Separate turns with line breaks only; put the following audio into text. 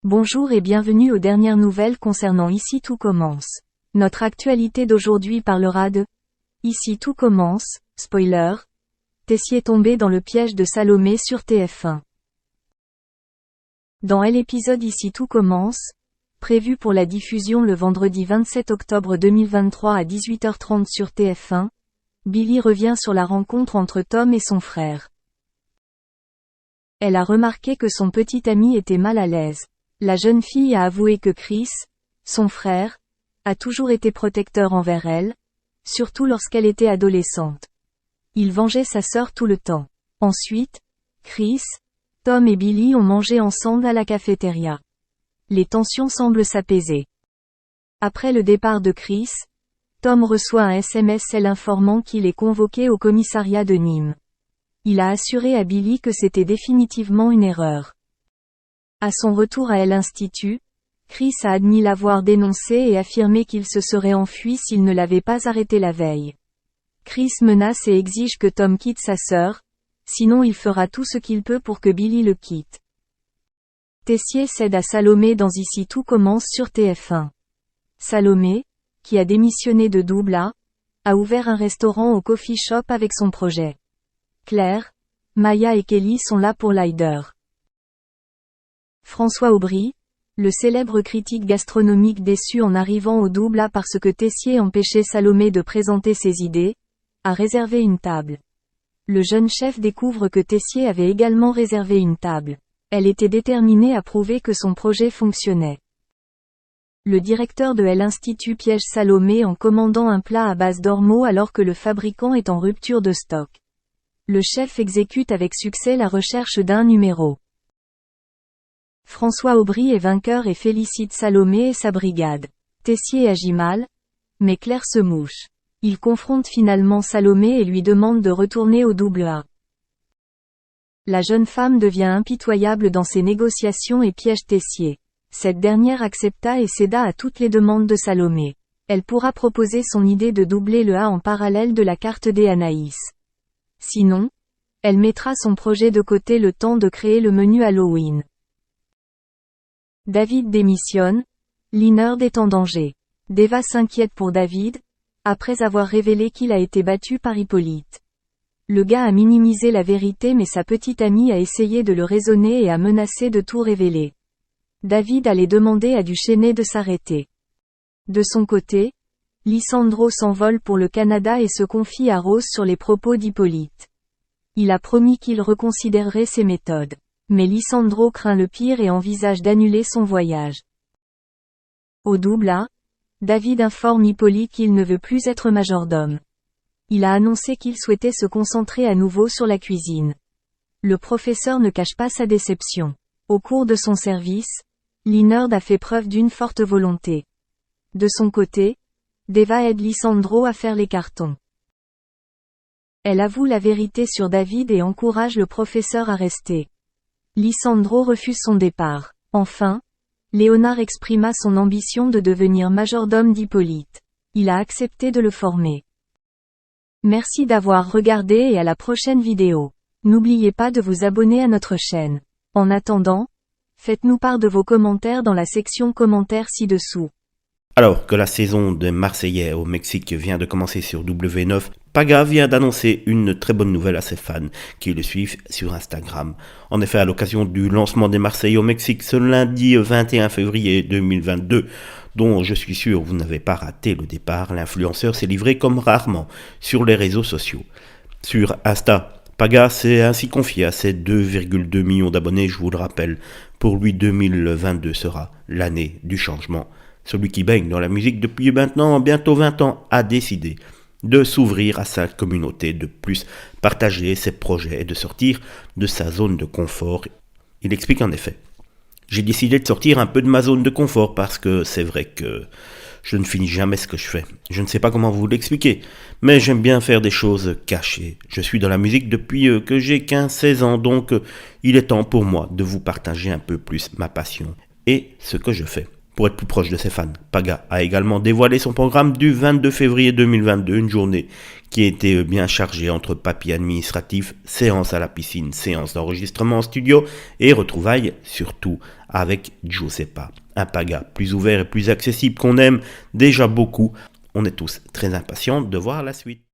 Bonjour et bienvenue aux dernières nouvelles concernant Ici tout commence. Notre actualité d'aujourd'hui parlera de Ici tout commence, spoiler. Tessier tombé dans le piège de Salomé sur TF1. Dans l'épisode Ici tout commence, prévu pour la diffusion le vendredi 27 octobre 2023 à 18h30 sur TF1, Billy revient sur la rencontre entre Tom et son frère. Elle a remarqué que son petit ami était mal à l'aise. La jeune fille a avoué que Chris, son frère, a toujours été protecteur envers elle, surtout lorsqu'elle était adolescente. Il vengeait sa sœur tout le temps. Ensuite, Chris, Tom et Billy ont mangé ensemble à la cafétéria. Les tensions semblent s'apaiser. Après le départ de Chris, Tom reçoit un SMS l'informant qu'il est convoqué au commissariat de Nîmes. Il a assuré à Billy que c'était définitivement une erreur. À son retour à l'Institut, Chris a admis l'avoir dénoncé et affirmé qu'il se serait enfui s'il ne l'avait pas arrêté la veille. Chris menace et exige que Tom quitte sa sœur, sinon il fera tout ce qu'il peut pour que Billy le quitte. Tessier cède à Salomé dans Ici tout commence sur TF1. Salomé, qui a démissionné de Double A ouvert un restaurant au coffee shop avec son projet. Claire, Maya et Kelly sont là pour l'aider. François Aubry, le célèbre critique gastronomique déçu en arrivant au Double A parce que Tessier empêchait Salomé de présenter ses idées, a réservé une table. Le jeune chef découvre que Tessier avait également réservé une table. Elle était déterminée à prouver que son projet fonctionnait. Le directeur de l'Institut piège Salomé en commandant un plat à base d'ormeaux alors que le fabricant est en rupture de stock. Le chef exécute avec succès la recherche d'un numéro. François Aubry est vainqueur et félicite Salomé et sa brigade. Tessier agit mal, mais Claire se mouche. Il confronte finalement Salomé et lui demande de retourner au Double A. La jeune femme devient impitoyable dans ses négociations et piège Tessier. Cette dernière accepta et céda à toutes les demandes de Salomé. Elle pourra proposer son idée de doubler le A en parallèle de la carte des Anaïs. Sinon, elle mettra son projet de côté le temps de créer le menu Halloween. David démissionne, Linard est en danger. Deva s'inquiète pour David, après avoir révélé qu'il a été battu par Hippolyte. Le gars a minimisé la vérité mais sa petite amie a essayé de le raisonner et a menacé de tout révéler. David allait demander à Duchesnay de s'arrêter. De son côté, Lisandro s'envole pour le Canada et se confie à Rose sur les propos d'Hippolyte. Il a promis qu'il reconsidérerait ses méthodes. Mais Lisandro craint le pire et envisage d'annuler son voyage. Au Double A, David informe Hippolyte qu'il ne veut plus être majordome. Il a annoncé qu'il souhaitait se concentrer à nouveau sur la cuisine. Le professeur ne cache pas sa déception. Au cours de son service, Linard a fait preuve d'une forte volonté. De son côté, Deva aide Lisandro à faire les cartons. Elle avoue la vérité sur David et encourage le professeur à rester. Lisandro refuse son départ. Enfin, Léonard exprima son ambition de devenir majordome d'Hippolyte. Il a accepté de le former. Merci d'avoir regardé et à la prochaine vidéo. N'oubliez pas de vous abonner à notre chaîne. En attendant, faites-nous part de vos commentaires dans la section commentaires ci-dessous.
Alors que la saison des Marseillais au Mexique vient de commencer sur W9, Paga vient d'annoncer une très bonne nouvelle à ses fans qui le suivent sur Instagram. En effet, à l'occasion du lancement des Marseillais au Mexique ce lundi 21 février 2022, dont je suis sûr vous n'avez pas raté le départ, l'influenceur s'est livré comme rarement sur les réseaux sociaux. Sur Insta, Paga s'est ainsi confié à ses 2,2 millions d'abonnés, je vous le rappelle. Pour lui, 2022 sera l'année du changement. Celui qui baigne dans la musique depuis maintenant bientôt 20 ans a décidé de s'ouvrir à sa communauté, de plus partager ses projets et de sortir de sa zone de confort. Il explique en effet: j'ai décidé de sortir un peu de ma zone de confort parce que c'est vrai que je ne finis jamais ce que je fais. Je ne sais pas comment vous l'expliquer, mais j'aime bien faire des choses cachées. Je suis dans la musique depuis que j'ai 15-16 ans, donc il est temps pour moi de vous partager un peu plus ma passion et ce que je fais. Pour être plus proche de ses fans, Paga a également dévoilé son programme du 22 février 2022, une journée qui a été bien chargée entre papiers administratifs, séances à la piscine, séances d'enregistrement en studio et retrouvailles surtout avec Giuseppa. Un Paga plus ouvert et plus accessible qu'on aime déjà beaucoup. On est tous très impatients de voir la suite.